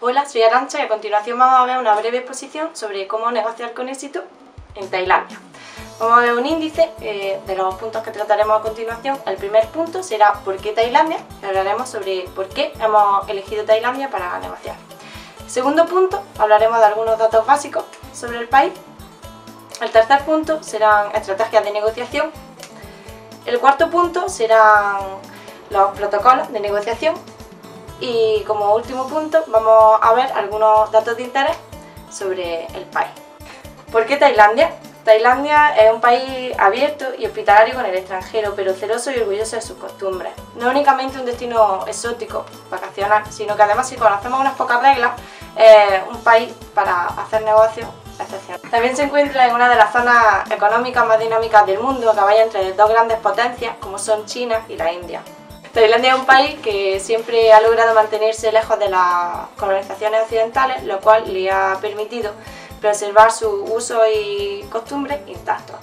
Hola, soy Arantxa y a continuación vamos a ver una breve exposición sobre cómo negociar con éxito en Tailandia. Vamos a ver un índice de los puntos que trataremos a continuación. El primer punto será ¿por qué Tailandia? Hablaremos sobre por qué hemos elegido Tailandia para negociar. El segundo punto, hablaremos de algunos datos básicos sobre el país. El tercer punto serán estrategias de negociación. El cuarto punto serán los protocolos de negociación. Y como último punto vamos a ver algunos datos de interés sobre el país. ¿Por qué Tailandia? Tailandia es un país abierto y hospitalario con el extranjero, pero celoso y orgulloso de sus costumbres. No es únicamente un destino exótico, vacacional, sino que además si conocemos unas pocas reglas, es un país para hacer negocios excepcional. También se encuentra en una de las zonas económicas más dinámicas del mundo, que vaya entre dos grandes potencias como son China y la India. Tailandia es un país que siempre ha logrado mantenerse lejos de las colonizaciones occidentales, lo cual le ha permitido preservar su uso y costumbres intactos.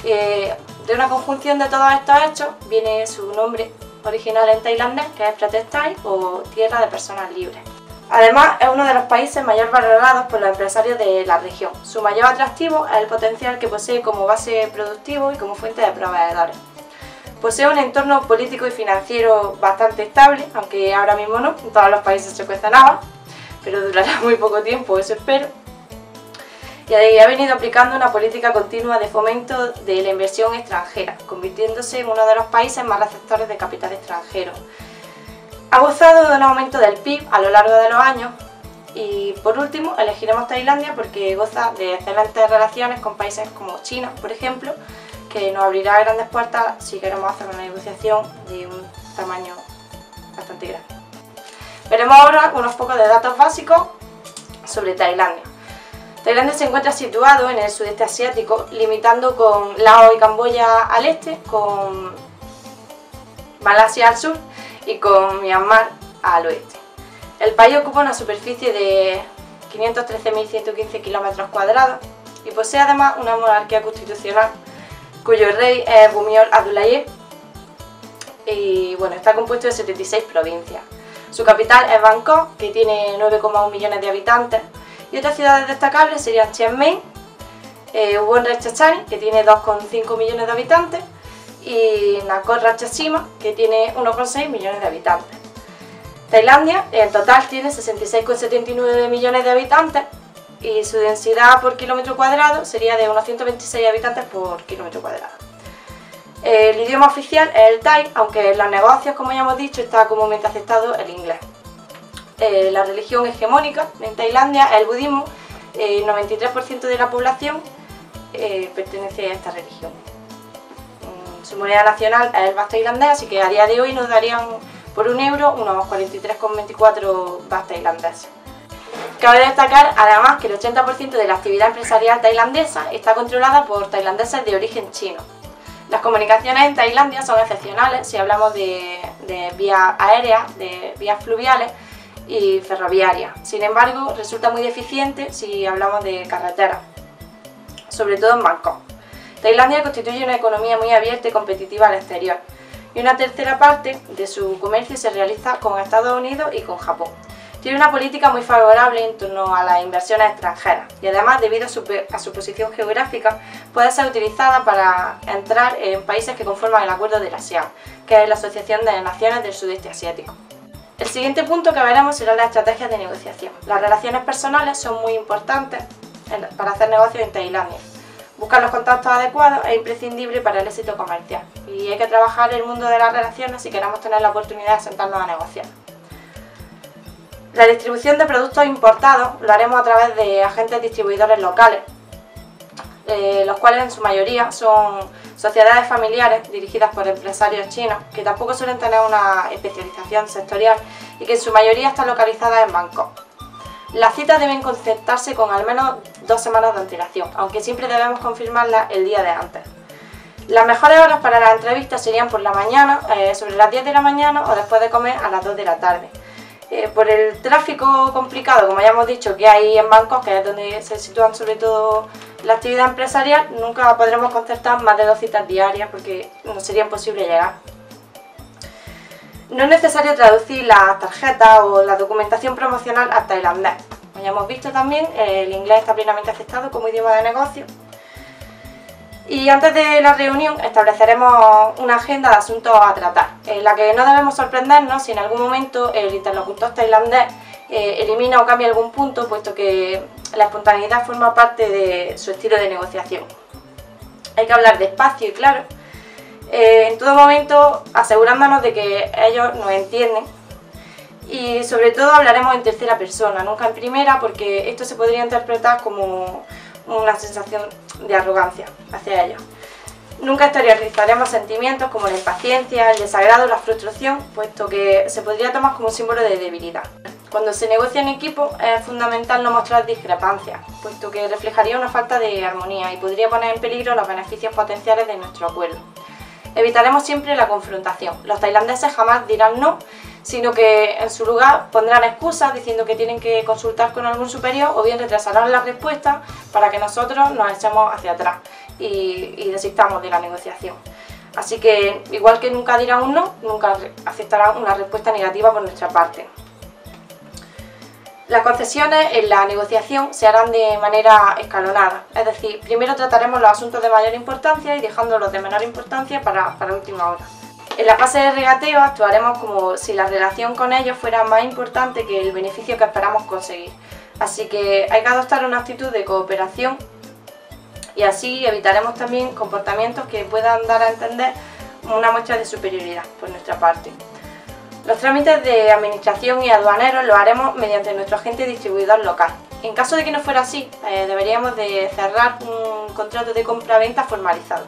De una conjunción de todos estos hechos viene su nombre original en tailandés, que es Pratet Thai o Tierra de Personas Libres. Además, es uno de los países mayor valorados por los empresarios de la región. Su mayor atractivo es el potencial que posee como base productivo y como fuente de proveedores. Posee un entorno político y financiero bastante estable, aunque ahora mismo no, en todos los países se cuesta nada, pero durará muy poco tiempo, eso espero. Y ha venido aplicando una política continua de fomento de la inversión extranjera, convirtiéndose en uno de los países más receptores de capital extranjero. Ha gozado de un aumento del PIB a lo largo de los años y, por último, elegiremos Tailandia porque goza de excelentes relaciones con países como China, por ejemplo, que nos abrirá grandes puertas si queremos hacer una negociación de un tamaño bastante grande. Veremos ahora unos pocos de datos básicos sobre Tailandia. Tailandia se encuentra situado en el sudeste asiático, limitando con Laos y Camboya al este, con Malasia al sur y con Myanmar al oeste. El país ocupa una superficie de 513.115 km² y posee además una monarquía constitucional cuyo rey es Bhumibol Adulyadej y está compuesto de 76 provincias. Su capital es Bangkok, que tiene 9,1 millones de habitantes, y otras ciudades destacables serían Chiang Mai, Ubon Ratchathani, que tiene 2,5 millones de habitantes, y Nakhon Ratchasima, que tiene 1,6 millones de habitantes. Tailandia en total tiene 66,79 millones de habitantes y su densidad por kilómetro cuadrado sería de unos 126 habitantes por kilómetro cuadrado. El idioma oficial es el thai, aunque en los negocios, como ya hemos dicho, está comúnmente aceptado el inglés. La religión hegemónica en Tailandia es el budismo. El 93% de la población pertenece a esta religión. Su moneda nacional es el baht tailandés, así que a día de hoy nos darían por un euro unos 43,24 bahts tailandeses. Cabe destacar además que el 80% de la actividad empresarial tailandesa está controlada por tailandeses de origen chino. Las comunicaciones en Tailandia son excepcionales si hablamos de vías aéreas, de vías fluviales y ferroviarias. Sin embargo, resulta muy deficiente si hablamos de carreteras, sobre todo en Bangkok. Tailandia constituye una economía muy abierta y competitiva al exterior, y una tercera parte de su comercio se realiza con Estados Unidos y con Japón. Tiene una política muy favorable en torno a las inversiones extranjeras y además, debido a su posición geográfica, puede ser utilizada para entrar en países que conforman el acuerdo de la ASEAN, que es la Asociación de Naciones del Sudeste Asiático. El siguiente punto que veremos será las estrategias de negociación. Las relaciones personales son muy importantes para hacer negocios en Tailandia. Buscar los contactos adecuados es imprescindible para el éxito comercial y hay que trabajar el mundo de las relaciones si queremos tener la oportunidad de sentarnos a negociar. La distribución de productos importados lo haremos a través de agentes distribuidores locales, los cuales en su mayoría son sociedades familiares dirigidas por empresarios chinos, que tampoco suelen tener una especialización sectorial y que en su mayoría están localizadas en Bangkok. Las citas deben concertarse con al menos 2 semanas de antelación, aunque siempre debemos confirmarlas el día de antes. Las mejores horas para las entrevistas serían por la mañana, sobre las 10 de la mañana o después de comer a las 2 de la tarde. Por el tráfico complicado, como ya hemos dicho, que hay en Bangkok, que es donde se sitúan sobre todo la actividad empresarial, nunca podremos concertar más de 2 citas diarias porque no sería imposible llegar. No es necesario traducir las tarjetas o la documentación promocional al tailandés. Como ya hemos visto también, el inglés está plenamente aceptado como idioma de negocio. Y antes de la reunión estableceremos una agenda de asuntos a tratar, en la que no debemos sorprendernos si en algún momento el interlocutor tailandés elimina o cambia algún punto, puesto que la espontaneidad forma parte de su estilo de negociación. Hay que hablar despacio y claro, en todo momento asegurándonos de que ellos nos entienden, y sobre todo hablaremos en tercera persona, nunca en primera, porque esto se podría interpretar como una sensación de arrogancia hacia ellos. Nunca exteriorizaremos sentimientos como la impaciencia, el desagrado, la frustración, puesto que se podría tomar como un símbolo de debilidad. Cuando se negocia en equipo es fundamental no mostrar discrepancias, puesto que reflejaría una falta de armonía y podría poner en peligro los beneficios potenciales de nuestro acuerdo. Evitaremos siempre la confrontación. Los tailandeses jamás dirán no, sino que en su lugar pondrán excusas diciendo que tienen que consultar con algún superior o bien retrasarán la respuesta para que nosotros nos echemos hacia atrás y desistamos de la negociación. Así que, igual que nunca dirán un no, nunca aceptarán una respuesta negativa por nuestra parte. Las concesiones en la negociación se harán de manera escalonada, es decir, primero trataremos los asuntos de mayor importancia y dejando los de menor importancia para última hora. En la fase de regateo actuaremos como si la relación con ellos fuera más importante que el beneficio que esperamos conseguir, así que hay que adoptar una actitud de cooperación y así evitaremos también comportamientos que puedan dar a entender una muestra de superioridad por nuestra parte. Los trámites de administración y aduaneros los haremos mediante nuestro agente distribuidor local. En caso de que no fuera así, deberíamos de cerrar un contrato de compra-venta formalizado.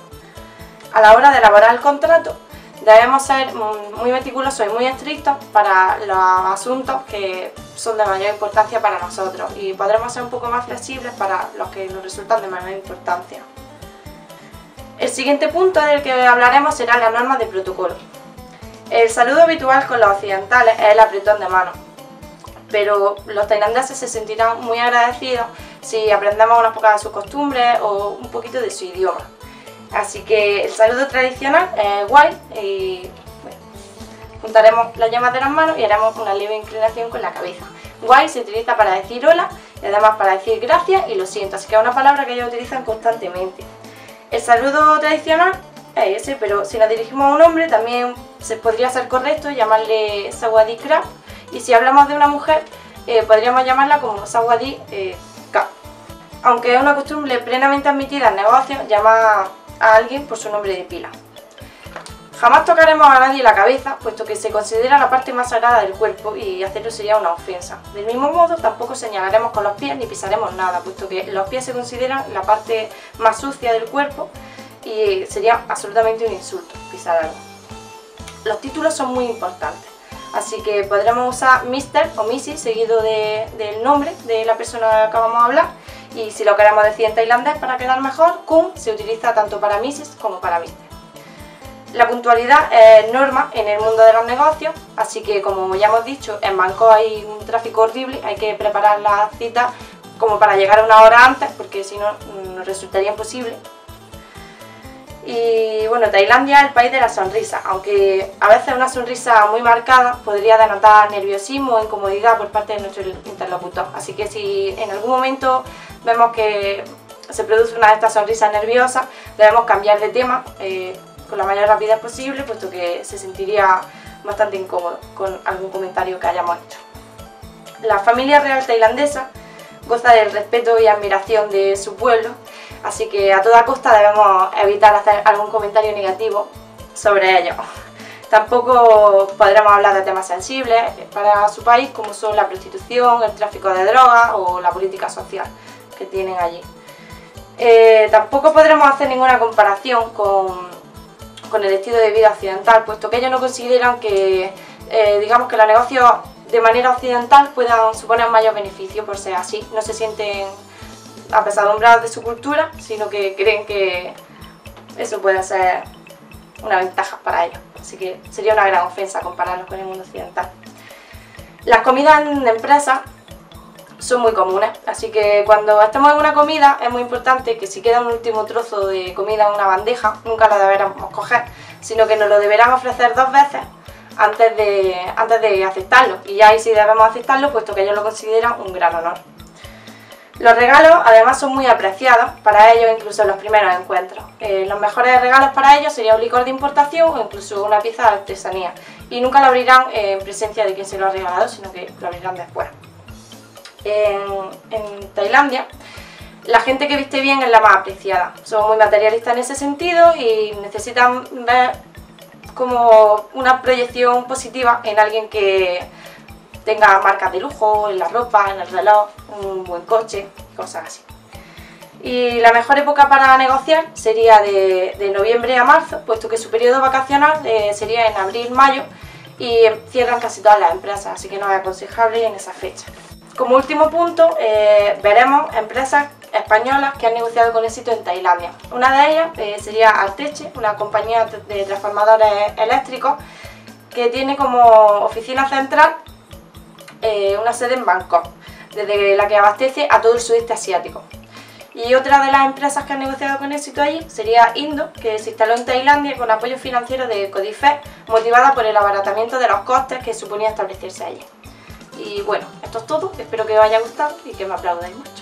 A la hora de elaborar el contrato, debemos ser muy meticulosos y muy estrictos para los asuntos que son de mayor importancia para nosotros y podremos ser un poco más flexibles para los que nos resultan de menor importancia. El siguiente punto del que hablaremos será las normas de protocolo. El saludo habitual con los occidentales es el apretón de mano, pero los tailandeses se sentirán muy agradecidos si aprendemos unas pocas de sus costumbres o un poquito de su idioma. Así que el saludo tradicional es guay y bueno, juntaremos las yemas de las manos y haremos una leve inclinación con la cabeza. Guay se utiliza para decir hola y además para decir gracias y lo siento, así que es una palabra que ellos utilizan constantemente. El saludo tradicional es ese, pero si nos dirigimos a un hombre también podría ser correcto llamarle Sawadi Krap, y si hablamos de una mujer podríamos llamarla como Sawadi Ka. Aunque es una costumbre plenamente admitida en negocios llamar a alguien por su nombre de pila. Jamás tocaremos a nadie la cabeza, puesto que se considera la parte más sagrada del cuerpo y hacerlo sería una ofensa. Del mismo modo, tampoco señalaremos con los pies ni pisaremos nada, puesto que los pies se consideran la parte más sucia del cuerpo y sería absolutamente un insulto pisar algo. Los títulos son muy importantes, así que podremos usar Mr. o Mrs. seguido del nombre de la persona que acabamos de hablar, y si lo queremos decir en tailandés para quedar mejor, Kun se utiliza tanto para Mrs. como para Mr. La puntualidad es norma en el mundo de los negocios, así que como ya hemos dicho, en Bangkok hay un tráfico horrible, hay que preparar la cita como para llegar una hora antes, porque si no nos resultaría imposible. Y bueno, Tailandia es el país de la sonrisa, aunque a veces una sonrisa muy marcada podría denotar nerviosismo o incomodidad por parte de nuestro interlocutor. Así que si en algún momento vemos que se produce una de estas sonrisas nerviosas, debemos cambiar de tema con la mayor rapidez posible, puesto que se sentiría bastante incómodo con algún comentario que hayamos hecho. La familia real tailandesa goza del respeto y admiración de su pueblo, así que a toda costa debemos evitar hacer algún comentario negativo sobre ellos. Tampoco podremos hablar de temas sensibles para su país, como son la prostitución, el tráfico de drogas o la política social que tienen allí. Tampoco podremos hacer ninguna comparación con el estilo de vida occidental, puesto que ellos no consideran que, digamos que los negocios de manera occidental puedan suponer mayor beneficio por ser así. No se sienten apesadumbrados de su cultura, sino que creen que eso puede ser una ventaja para ellos. Así que sería una gran ofensa compararlos con el mundo occidental. Las comidas en empresas son muy comunes, así que cuando estemos en una comida es muy importante que si queda un último trozo de comida en una bandeja, nunca lo deberemos coger, sino que nos lo deberán ofrecer 2 veces antes de aceptarlo, y ya ahí sí debemos aceptarlo puesto que ellos lo consideran un gran honor. Los regalos además son muy apreciados para ellos incluso en los primeros encuentros. Los mejores regalos para ellos sería un licor de importación o incluso una pieza de artesanía, y nunca lo abrirán en presencia de quien se lo ha regalado, sino que lo abrirán después. En Tailandia, la gente que viste bien es la más apreciada. Son muy materialistas en ese sentido y necesitan ver como una proyección positiva en alguien que tenga marcas de lujo, en la ropa, en el reloj, un buen coche, cosas así. Y la mejor época para negociar sería de noviembre a marzo, puesto que su periodo vacacional sería en abril-mayo y cierran casi todas las empresas, así que no es aconsejable en esa fecha. Como último punto, veremos empresas españolas que han negociado con éxito en Tailandia. Una de ellas sería Arteche, una compañía de transformadores eléctricos que tiene como oficina central una sede en Bangkok, desde la que abastece a todo el sudeste asiático. Y otra de las empresas que han negociado con éxito allí sería Indo, que se instaló en Tailandia con apoyo financiero de Codife, motivada por el abaratamiento de los costes que suponía establecerse allí. Y bueno, esto es todo, espero que os haya gustado y que me aplaudáis mucho.